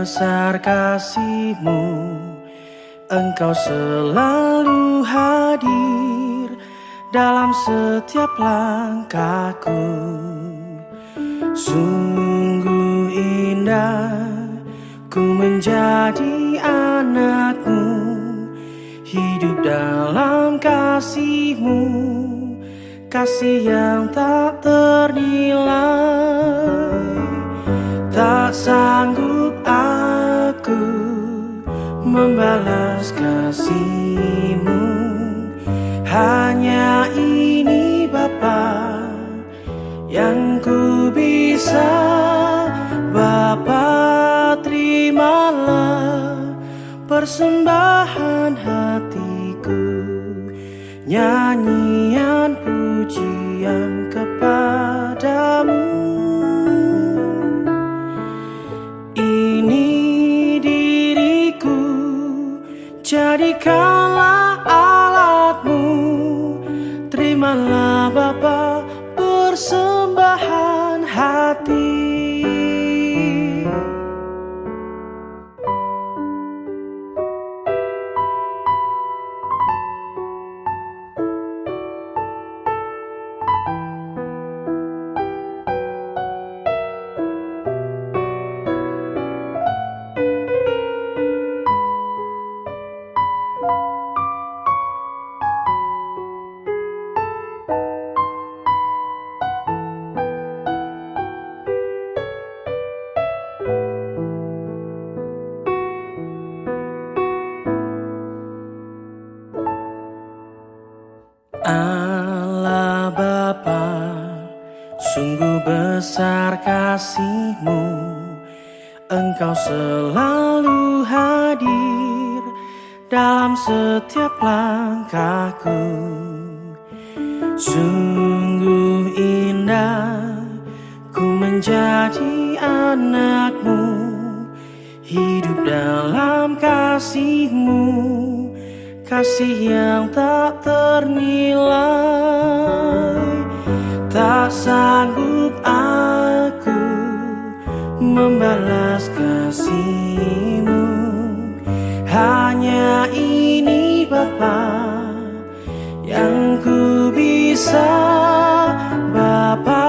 besar kasih-Mu, Engkau selalu hadir dalam setiap langkahku. Sungguh indah ku menjadi anak-Mu, hidup dalam kasih-Mu, kasih yang tak ternilai. Tak sanggup aku membalas kasih-Mu, hanya ini Bapa yang ku bisa. Bapa, terimalah persembahan hatiku, nyanyian pujian kepadamu. Ini diriku, jadikanlah alat-Mu. Terimalah Bapa persembahan hati. Allah Bapa, sungguh besar kasih-Mu, Engkau selalu hadir dalam setiap langkahku. Sungguh indah ku menjadi anak-Mu, hidup dalam kasih-Mu, kasih yang tak ternilai. Tak sanggup aku membalas kasih-Mu, hanya ini Bapa yang ku bisa. Bapa,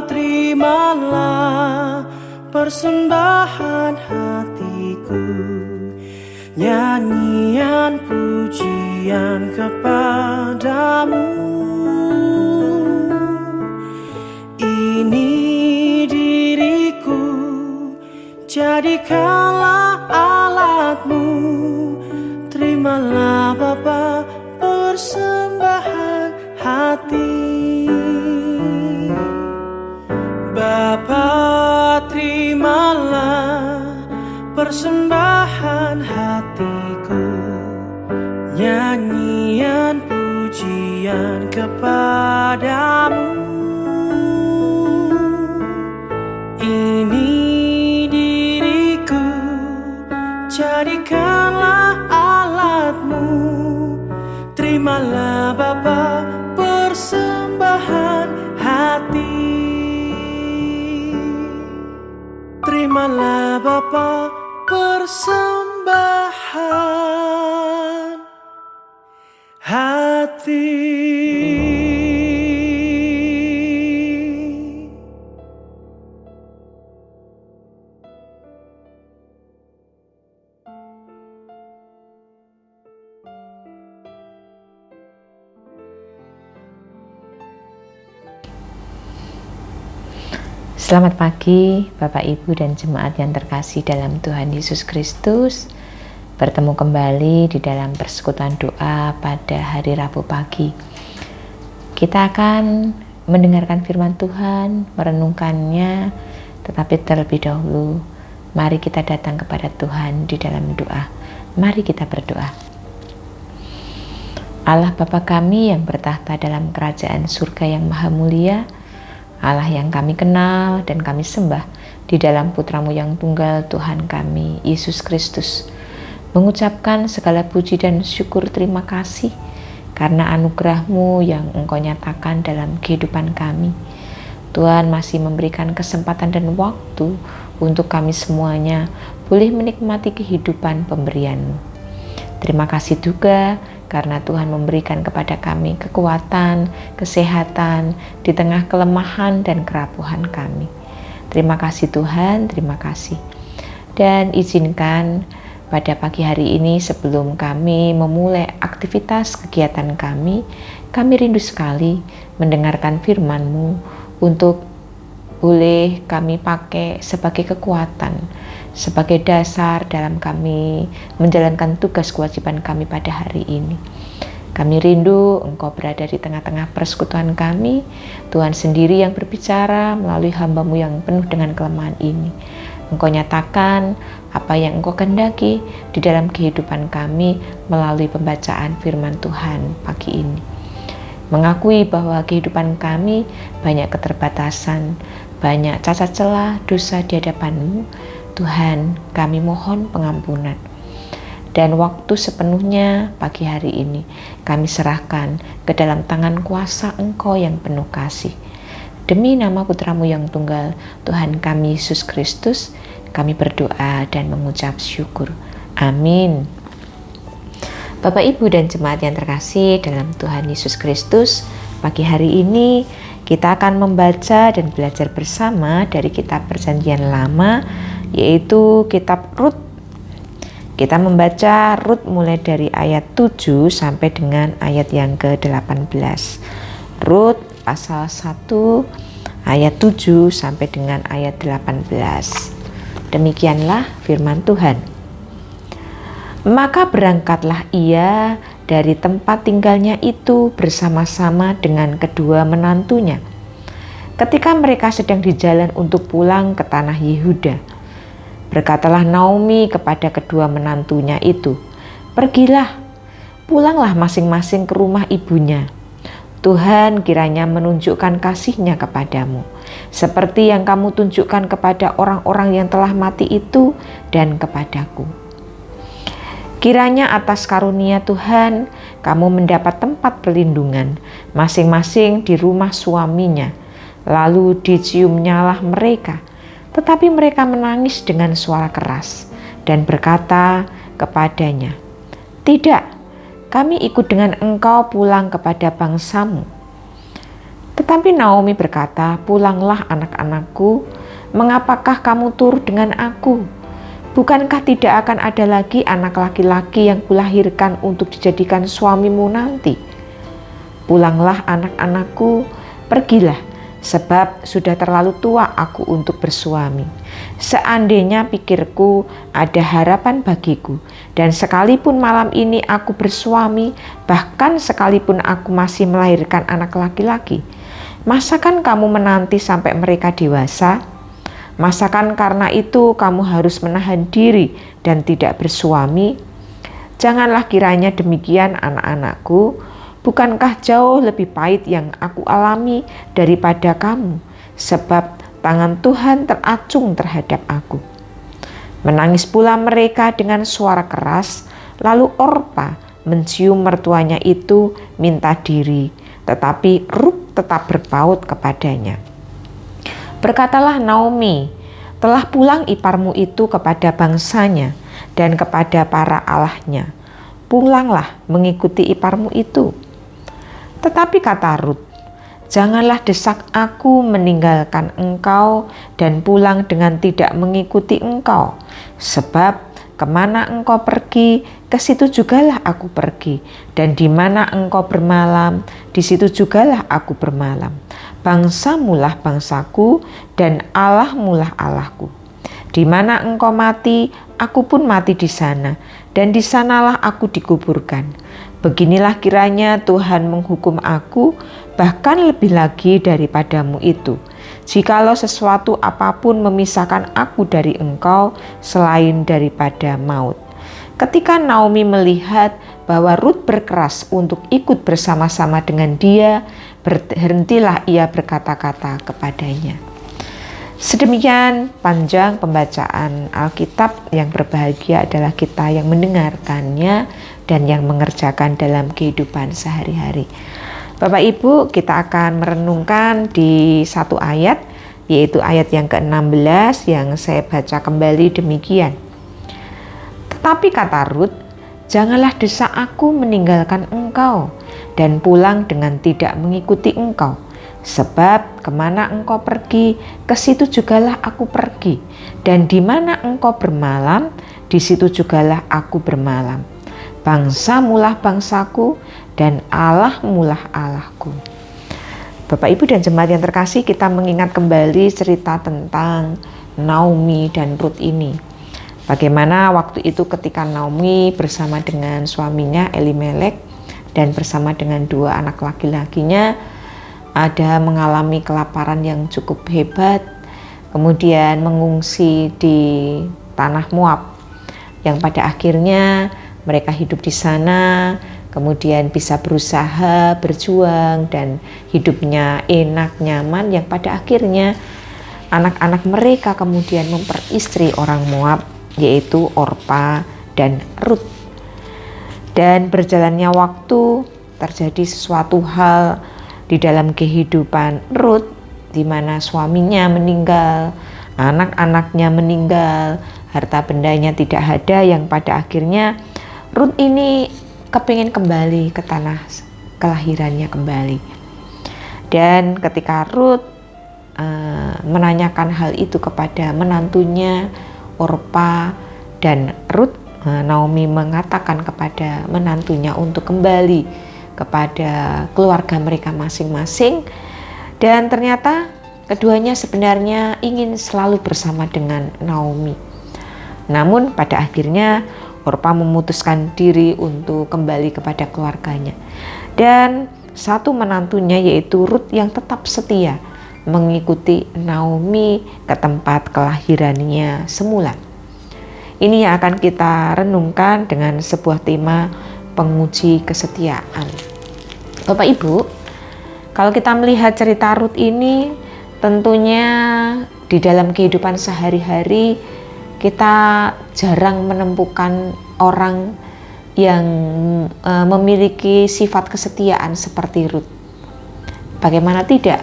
terimalah persembahan hatiku, nyanyian pujian kepadamu. Ini diriku, jadikanlah alat-Mu. Terimalah Bapa persembahan hati. Bapa, terimalah persembahan hatiku, nyanyian pujian kepadamu. Ini diriku, jadikanlah alat-Mu. Terimalah Bapa persembahan hati. Terimalah Bapa persembahan hati. Selamat pagi Bapak Ibu dan jemaat yang terkasih dalam Tuhan Yesus Kristus. Bertemu kembali di dalam persekutuan doa pada hari Rabu pagi. Kita akan mendengarkan firman Tuhan, merenungkannya, tetapi terlebih dahulu mari kita datang kepada Tuhan di dalam doa. Mari kita berdoa. Allah Bapa kami yang bertahta dalam kerajaan surga yang maha mulia, Allah yang kami kenal dan kami sembah di dalam Putra-Mu yang tunggal, Tuhan kami, Yesus Kristus, mengucapkan segala puji dan syukur terima kasih karena anugerah-Mu yang Engkau nyatakan dalam kehidupan kami. Tuhan masih memberikan kesempatan dan waktu untuk kami semuanya boleh menikmati kehidupan pemberian-Mu. Terima kasih juga karena Tuhan memberikan kepada kami kekuatan, kesehatan di tengah kelemahan dan kerapuhan kami. Terima kasih Tuhan, terima kasih. Dan izinkan pada pagi hari ini sebelum kami memulai aktivitas kegiatan kami rindu sekali mendengarkan firman-Mu untuk boleh kami pakai sebagai kekuatan, sebagai dasar dalam kami menjalankan tugas kewajiban kami pada hari ini. Kami rindu Engkau berada di tengah-tengah persekutuan kami, Tuhan sendiri yang berbicara melalui hamba-Mu yang penuh dengan kelemahan ini. Engkau nyatakan apa yang Engkau kehendaki di dalam kehidupan kami melalui pembacaan firman Tuhan pagi ini. Mengakui bahwa kehidupan kami banyak keterbatasan, banyak cacat celah, dosa di hadapan-Mu. Tuhan, kami mohon pengampunan. Dan waktu sepenuhnya pagi hari ini kami serahkan ke dalam tangan kuasa Engkau yang penuh kasih. Demi nama Putra-Mu yang tunggal, Tuhan kami Yesus Kristus, kami berdoa dan mengucap syukur. Amin. Bapak, Ibu, dan jemaat yang terkasih dalam Tuhan Yesus Kristus, pagi hari ini kita akan membaca dan belajar bersama dari kitab Perjanjian Lama, yaitu kitab Rut. Kita membaca Rut mulai dari ayat 7 sampai dengan ayat yang ke-18. Rut pasal 1 ayat 7 sampai dengan ayat 18. Demikianlah firman Tuhan. Maka berangkatlah ia dari tempat tinggalnya itu bersama-sama dengan kedua menantunya. Ketika mereka sedang di jalan untuk pulang ke tanah Yehuda, berkatalah Naomi kepada kedua menantunya itu, "Pergilah, pulanglah masing-masing ke rumah ibunya. Tuhan kiranya menunjukkan kasih-Nya kepadamu, seperti yang kamu tunjukkan kepada orang-orang yang telah mati itu dan kepadaku. Kiranya atas karunia Tuhan kamu mendapat tempat perlindungan masing-masing di rumah suaminya." Lalu diciumnyalah mereka, tetapi mereka menangis dengan suara keras dan berkata kepadanya, "Tidak, kami ikut dengan engkau pulang kepada bangsamu." Tetapi Naomi berkata, "Pulanglah anak-anakku, mengapakah kamu turut dengan aku? Bukankah tidak akan ada lagi anak laki-laki yang kulahirkan untuk dijadikan suamimu nanti? Pulanglah anak-anakku, pergilah, sebab sudah terlalu tua aku untuk bersuami. Seandainya pikirku ada harapan bagiku, dan sekalipun malam ini aku bersuami, bahkan sekalipun aku masih melahirkan anak laki-laki, masakan kamu menanti sampai mereka dewasa? Masakan karena itu kamu harus menahan diri dan tidak bersuami? Janganlah kiranya demikian, anak-anakku. Bukankah jauh lebih pahit yang aku alami daripada kamu, sebab tangan Tuhan teracung terhadap aku." Menangis pula mereka dengan suara keras, lalu Orpa mencium mertuanya itu minta diri, tetapi Rut tetap berpaut kepadanya. Berkatalah Naomi, "Telah pulang iparmu itu kepada bangsanya dan kepada para allahnya. Pulanglah mengikuti iparmu itu." Tetapi kata Rut, "Janganlah desak aku meninggalkan engkau dan pulang dengan tidak mengikuti engkau. Sebab kemana engkau pergi, ke situ jugalah aku pergi. Dan di mana engkau bermalam, di situ jugalah aku bermalam. Bangsamulah bangsaku dan Allahmulah Allahku. Di mana engkau mati, aku pun mati di sana, dan di sanalah aku dikuburkan. Beginilah kiranya Tuhan menghukum aku, bahkan lebih lagi daripadamu itu, jikalau sesuatu apapun memisahkan aku dari engkau selain daripada maut." Ketika Naomi melihat bahwa Rut berkeras untuk ikut bersama-sama dengan dia, berhentilah ia berkata-kata kepadanya. Sedemikian panjang pembacaan Alkitab. Yang berbahagia adalah kita yang mendengarkannya dan yang mengerjakan dalam kehidupan sehari-hari. Bapak Ibu, kita akan merenungkan di satu ayat yaitu ayat yang ke-16 yang saya baca kembali demikian. Tetapi kata Rut, janganlah desak aku meninggalkan engkau dan pulang dengan tidak mengikuti engkau. Sebab kemana engkau pergi, ke situ jugalah aku pergi. Dan di mana engkau bermalam, di situ jugalah aku bermalam. Bangsamulah bangsaku dan Allahmulah Allahku. Bapak Ibu dan jemaat yang terkasih, kita mengingat kembali cerita tentang Naomi dan Rut ini. Bagaimana waktu itu ketika Naomi bersama dengan suaminya Elimelek dan bersama dengan 2 anak laki-lakinya ada mengalami kelaparan yang cukup hebat, kemudian mengungsi di tanah Moab, yang pada akhirnya mereka hidup di sana, kemudian bisa berusaha, berjuang, dan hidupnya enak, nyaman, yang pada akhirnya anak-anak mereka kemudian memperistri orang Moab, yaitu Orpa dan Rut. Dan berjalannya waktu, terjadi sesuatu hal di dalam kehidupan Rut, di mana suaminya meninggal, anak-anaknya meninggal, harta bendanya tidak ada, yang pada akhirnya Rut ini kepingin kembali ke tanah kelahirannya kembali. Dan ketika Rut menanyakan hal itu kepada menantunya Orpa dan Rut, Naomi mengatakan kepada menantunya untuk kembali kepada keluarga mereka masing-masing. Dan ternyata keduanya sebenarnya ingin selalu bersama dengan Naomi. Namun pada akhirnya Orpa memutuskan diri untuk kembali kepada keluarganya. Dan satu menantunya yaitu Rut yang tetap setia mengikuti Naomi ke tempat kelahirannya semula. Ini yang akan kita renungkan dengan sebuah tema penguji kesetiaan. Bapak Ibu, kalau kita melihat cerita Rut ini, tentunya di dalam kehidupan sehari-hari kita jarang menemukan orang yang memiliki sifat kesetiaan seperti Rut. Bagaimana tidak?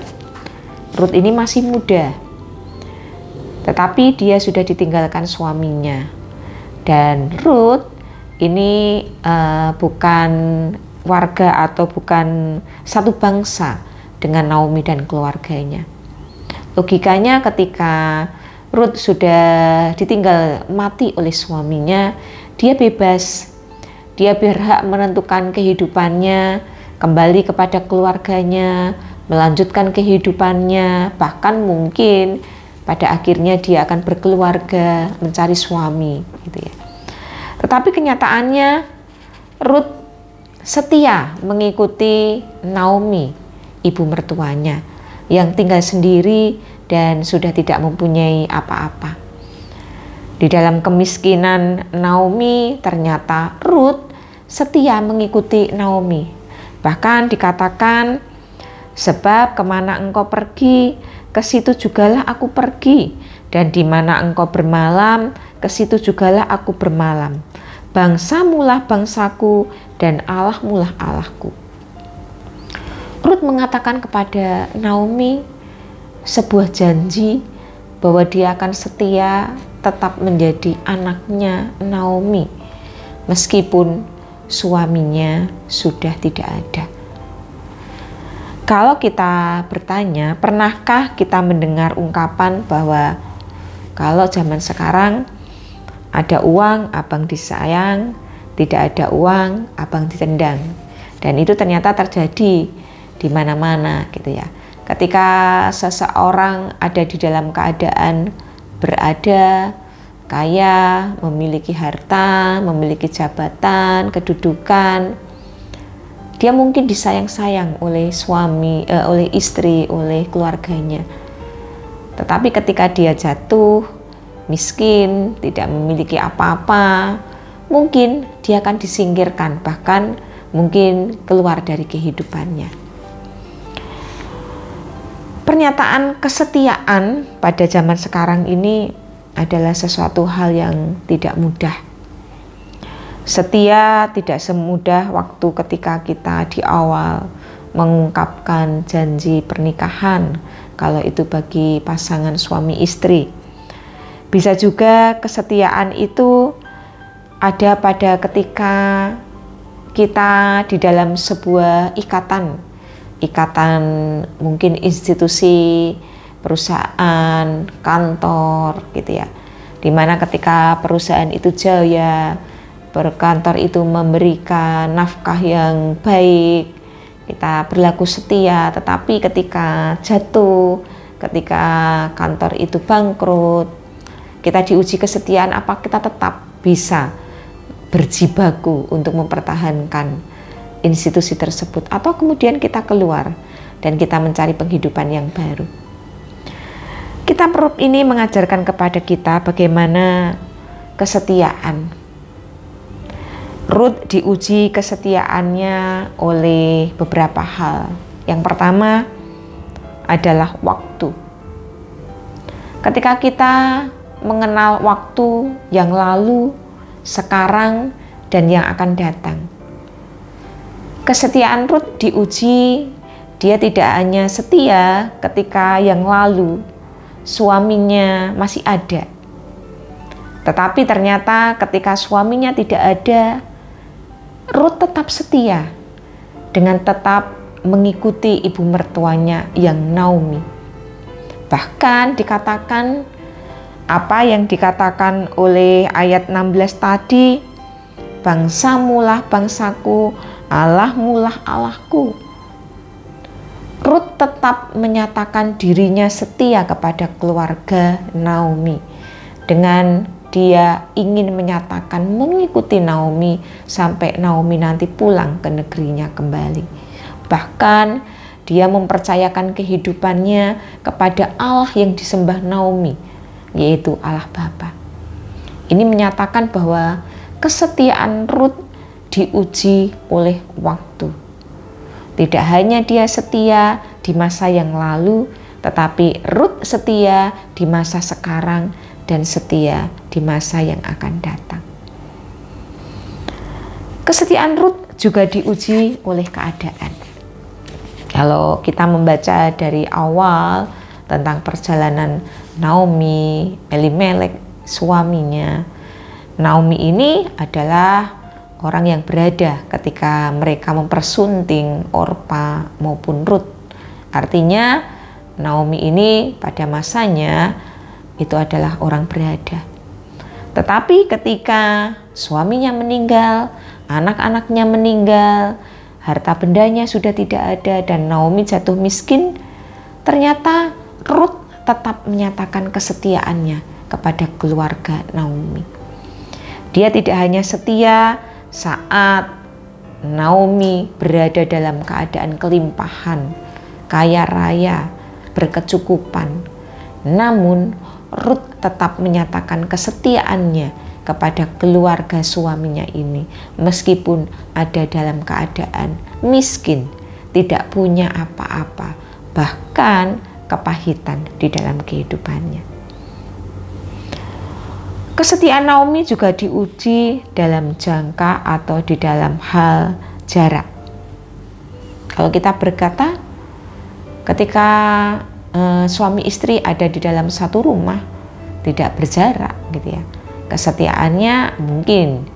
Rut ini masih muda, tetapi dia sudah ditinggalkan suaminya. Dan Rut ini bukan warga atau bukan satu bangsa dengan Naomi dan keluarganya. Logikanya ketika Rut sudah ditinggal mati oleh suaminya, dia bebas. Dia berhak menentukan kehidupannya, kembali kepada keluarganya, melanjutkan kehidupannya, bahkan mungkin pada akhirnya dia akan berkeluarga, mencari suami, gitu ya. Tetapi kenyataannya Rut setia mengikuti Naomi, ibu mertuanya, yang tinggal sendiri dan sudah tidak mempunyai apa-apa. Di dalam kemiskinan Naomi, ternyata Rut setia mengikuti Naomi. Bahkan dikatakan, sebab kemana engkau pergi, ke situ jugalah aku pergi. Dan di mana engkau bermalam, ke situ jugalah aku bermalam. Bangsamulah bangsaku dan Allahmulah Allahku. Rut mengatakan kepada Naomi sebuah janji bahwa dia akan setia tetap menjadi anaknya Naomi meskipun suaminya sudah tidak ada. Kalau kita bertanya, pernahkah kita mendengar ungkapan bahwa kalau zaman sekarang ada uang, abang disayang, tidak ada uang, abang ditendang. Dan itu ternyata terjadi di mana-mana gitu ya. Ketika seseorang ada di dalam keadaan berada, kaya, memiliki harta, memiliki jabatan, kedudukan, dia mungkin disayang-sayang oleh suami, oleh istri, oleh keluarganya. Tetapi ketika dia jatuh, miskin, tidak memiliki apa-apa, mungkin dia akan disingkirkan, bahkan mungkin keluar dari kehidupannya. Pernyataan kesetiaan pada zaman sekarang ini adalah sesuatu hal yang tidak mudah. Setia tidak semudah waktu ketika kita di awal mengungkapkan janji pernikahan kalau itu bagi pasangan suami istri. Bisa juga kesetiaan itu ada pada ketika kita di dalam sebuah ikatan mungkin institusi, perusahaan, kantor gitu ya. Dimana ketika perusahaan itu jaya, berkantor itu memberikan nafkah yang baik, kita berlaku setia. Tetapi ketika jatuh, ketika kantor itu bangkrut, kita diuji kesetiaan, apa kita tetap bisa berjibaku untuk mempertahankan institusi tersebut, atau kemudian kita keluar dan kita mencari penghidupan yang baru. Kitab Rut ini mengajarkan kepada kita bagaimana kesetiaan. Rut diuji kesetiaannya oleh beberapa hal. Yang pertama adalah waktu. Ketika kita mengenal waktu yang lalu, sekarang, dan yang akan datang. Kesetiaan Rut diuji, dia tidak hanya setia ketika yang lalu suaminya masih ada, tetapi ternyata ketika suaminya tidak ada, Rut tetap setia dengan tetap mengikuti ibu mertuanya yang Naomi. Bahkan dikatakan apa yang dikatakan oleh ayat 16 tadi, bangsamulah bangsaku, Allahmulah Allahku. Rut tetap menyatakan dirinya setia kepada keluarga Naomi dengan dia ingin menyatakan mengikuti Naomi sampai Naomi nanti pulang ke negerinya kembali. Bahkan dia mempercayakan kehidupannya kepada Allah yang disembah Naomi, yaitu Allah Bapa. Ini menyatakan bahwa kesetiaan Rut diuji oleh waktu. Tidak hanya dia setia di masa yang lalu, tetapi Rut setia di masa sekarang dan setia di masa yang akan datang. Kesetiaan Rut juga diuji oleh keadaan. Kalau kita membaca dari awal tentang perjalanan Naomi, Elimelek, suaminya. Naomi ini adalah orang yang berada ketika mereka mempersunting Orpa maupun Rut. Artinya Naomi ini pada masanya itu adalah orang berada. Tetapi ketika suaminya meninggal, anak-anaknya meninggal, harta bendanya sudah tidak ada dan Naomi jatuh miskin, ternyata Rut tetap menyatakan kesetiaannya kepada keluarga Naomi. Dia tidak hanya setia saat Naomi berada dalam keadaan kelimpahan, kaya raya, berkecukupan. Namun Rut tetap menyatakan kesetiaannya kepada keluarga suaminya ini meskipun ada dalam keadaan miskin, tidak punya apa-apa, bahkan kepahitan di dalam kehidupannya. Kesetiaan Naomi juga diuji dalam jangka atau di dalam hal jarak. Kalau kita berkata, ketika suami istri ada di dalam satu rumah, tidak berjarak gitu ya, kesetiaannya mungkin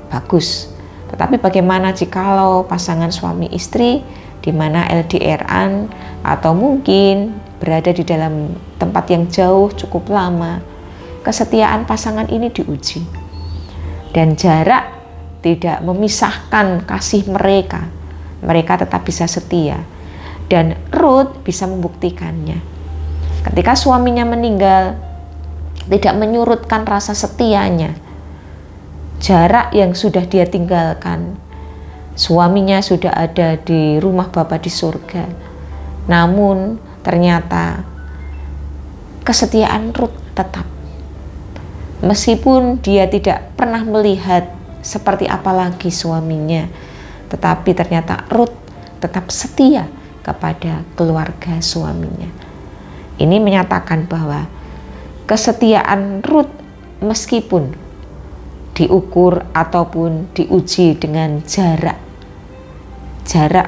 bagus. Tetapi bagaimana jikalau pasangan suami istri di mana LDR-an atau mungkin berada di dalam tempat yang jauh cukup lama, kesetiaan pasangan ini diuji. Dan jarak tidak memisahkan kasih mereka. Mereka tetap bisa setia. Dan Rut bisa membuktikannya. Ketika suaminya meninggal, tidak menyurutkan rasa setianya. Jarak yang sudah dia tinggalkan, suaminya sudah ada di rumah Bapa di surga. Namun ternyata kesetiaan Rut tetap. Meskipun dia tidak pernah melihat seperti apa lagi suaminya, tetapi ternyata Rut tetap setia kepada keluarga suaminya. Ini menyatakan bahwa kesetiaan Rut meskipun diukur ataupun diuji dengan jarak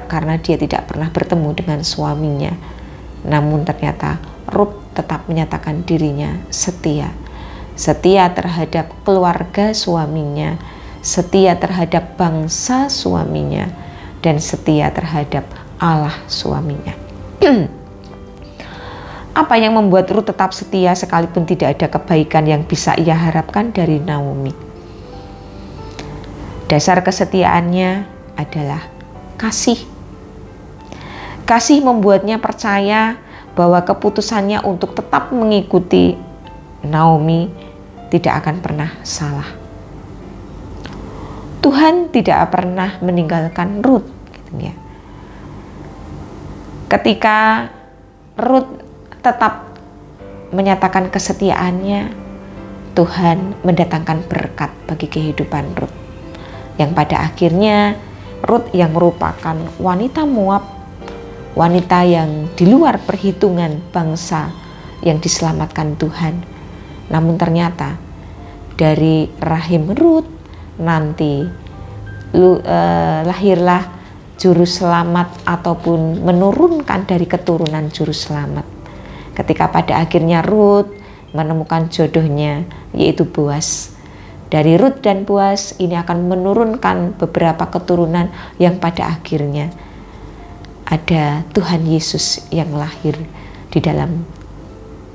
karena dia tidak pernah bertemu dengan suaminya, Namun ternyata Rut tetap menyatakan dirinya setia. Setia terhadap keluarga suaminya, setia terhadap bangsa suaminya, dan setia terhadap Allah suaminya. Apa yang membuat Rut tetap setia sekalipun tidak ada kebaikan yang bisa ia harapkan dari Naomi? Dasar kesetiaannya adalah kasih. Kasih membuatnya percaya bahwa keputusannya untuk tetap mengikuti Naomi tidak akan pernah salah. Tuhan tidak pernah meninggalkan Rut, gitu ya. Ketika Rut tetap menyatakan kesetiaannya, Tuhan mendatangkan berkat bagi kehidupan Rut, yang pada akhirnya Rut yang merupakan wanita Moab, wanita yang di luar perhitungan bangsa yang diselamatkan Tuhan. Namun ternyata dari rahim Rut nanti lahirlah juru selamat ataupun menurunkan dari keturunan juru selamat. Ketika pada akhirnya Rut menemukan jodohnya, yaitu Boaz. Dari Rut dan Boaz ini akan menurunkan beberapa keturunan yang pada akhirnya ada Tuhan Yesus yang lahir di dalam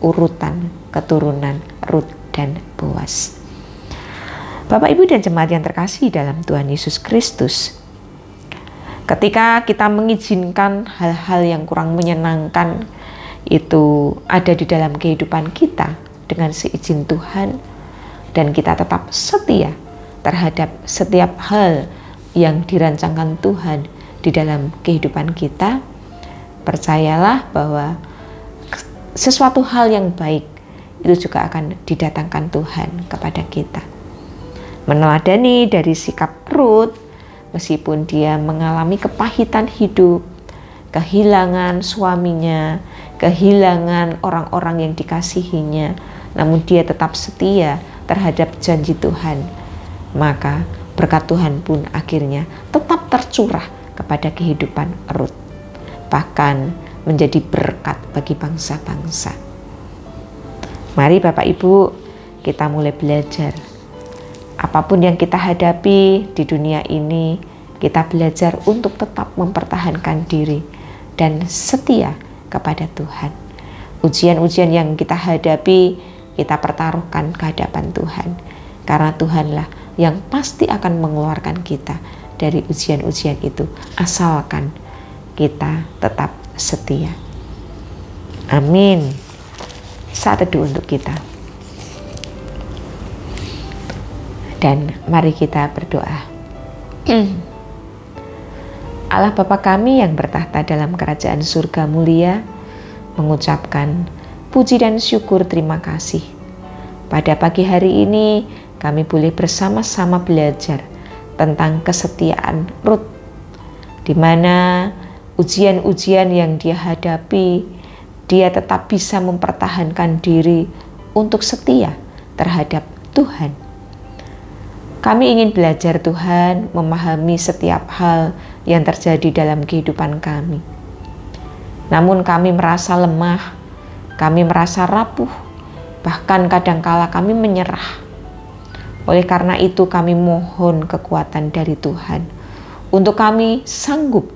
urutan keturunan Rut dan Boaz. Bapak, Ibu, dan jemaat yang terkasih dalam Tuhan Yesus Kristus, ketika kita mengizinkan hal-hal yang kurang menyenangkan itu ada di dalam kehidupan kita dengan seizin Tuhan, dan kita tetap setia terhadap setiap hal yang dirancangkan Tuhan di dalam kehidupan kita, percayalah bahwa sesuatu hal yang baik itu juga akan didatangkan Tuhan kepada kita. Meneladani dari sikap Rut, meskipun dia mengalami kepahitan hidup, kehilangan suaminya, kehilangan orang-orang yang dikasihinya, namun dia tetap setia terhadap janji Tuhan, maka berkat Tuhan pun akhirnya tetap tercurah kepada kehidupan Rut, bahkan menjadi berkat bagi bangsa-bangsa. Mari Bapak Ibu, kita mulai belajar. Apapun yang kita hadapi di dunia ini, kita belajar untuk tetap mempertahankan diri dan setia kepada Tuhan. Ujian-ujian yang kita hadapi, kita pertaruhkan ke hadapan Tuhan. Karena Tuhanlah yang pasti akan mengeluarkan kita dari ujian-ujian itu, asalkan kita tetap setia. Amin. Saat teduh untuk kita. Dan mari kita berdoa. Allah Bapa kami yang bertahta dalam kerajaan surga mulia, mengucapkan puji dan syukur terima kasih. Pada pagi hari ini kami boleh bersama-sama belajar tentang kesetiaan Rut, di mana ujian-ujian yang dia hadapi, dia tetap bisa mempertahankan diri untuk setia terhadap Tuhan. Kami ingin belajar Tuhan, memahami setiap hal yang terjadi dalam kehidupan kami. Namun kami merasa lemah, kami merasa rapuh, bahkan kadangkala kami menyerah. Oleh karena itu kami mohon kekuatan dari Tuhan untuk kami sanggup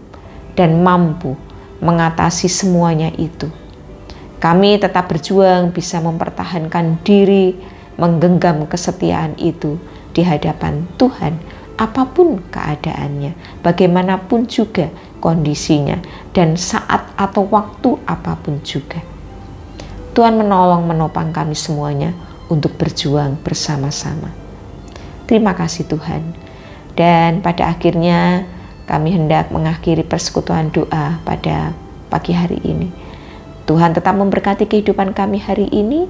dan mampu mengatasi semuanya itu. Kami tetap berjuang bisa mempertahankan diri, menggenggam kesetiaan itu di hadapan Tuhan, apapun keadaannya, bagaimanapun juga kondisinya, dan saat atau waktu apapun juga. Tuhan menolong menopang kami semuanya untuk berjuang bersama-sama. Terima kasih Tuhan. Dan pada akhirnya kami hendak mengakhiri persekutuan doa pada pagi hari ini. Tuhan tetap memberkati kehidupan kami hari ini,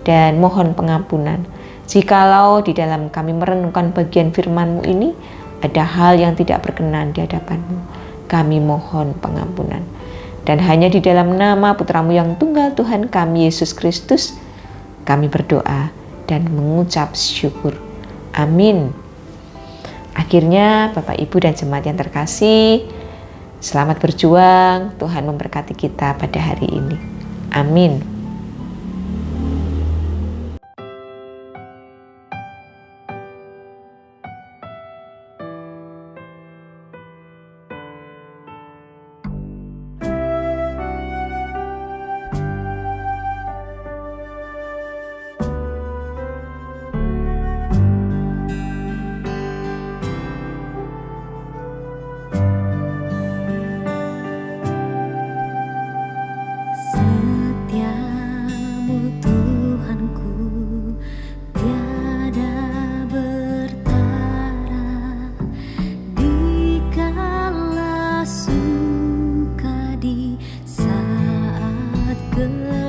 dan mohon pengampunan jikalau di dalam kami merenungkan bagian firman-Mu ini ada hal yang tidak berkenan di hadapan-Mu. Kami mohon pengampunan. Dan hanya di dalam nama Putra-Mu yang tunggal Tuhan kami Yesus Kristus, kami berdoa dan mengucap syukur. Amin. Akhirnya Bapak Ibu dan jemaat yang terkasih, Selamat berjuang, Tuhan memberkati kita pada hari ini. Amin. Setiamu Tuhanku tiada bertara, dikala suka di saat gelap.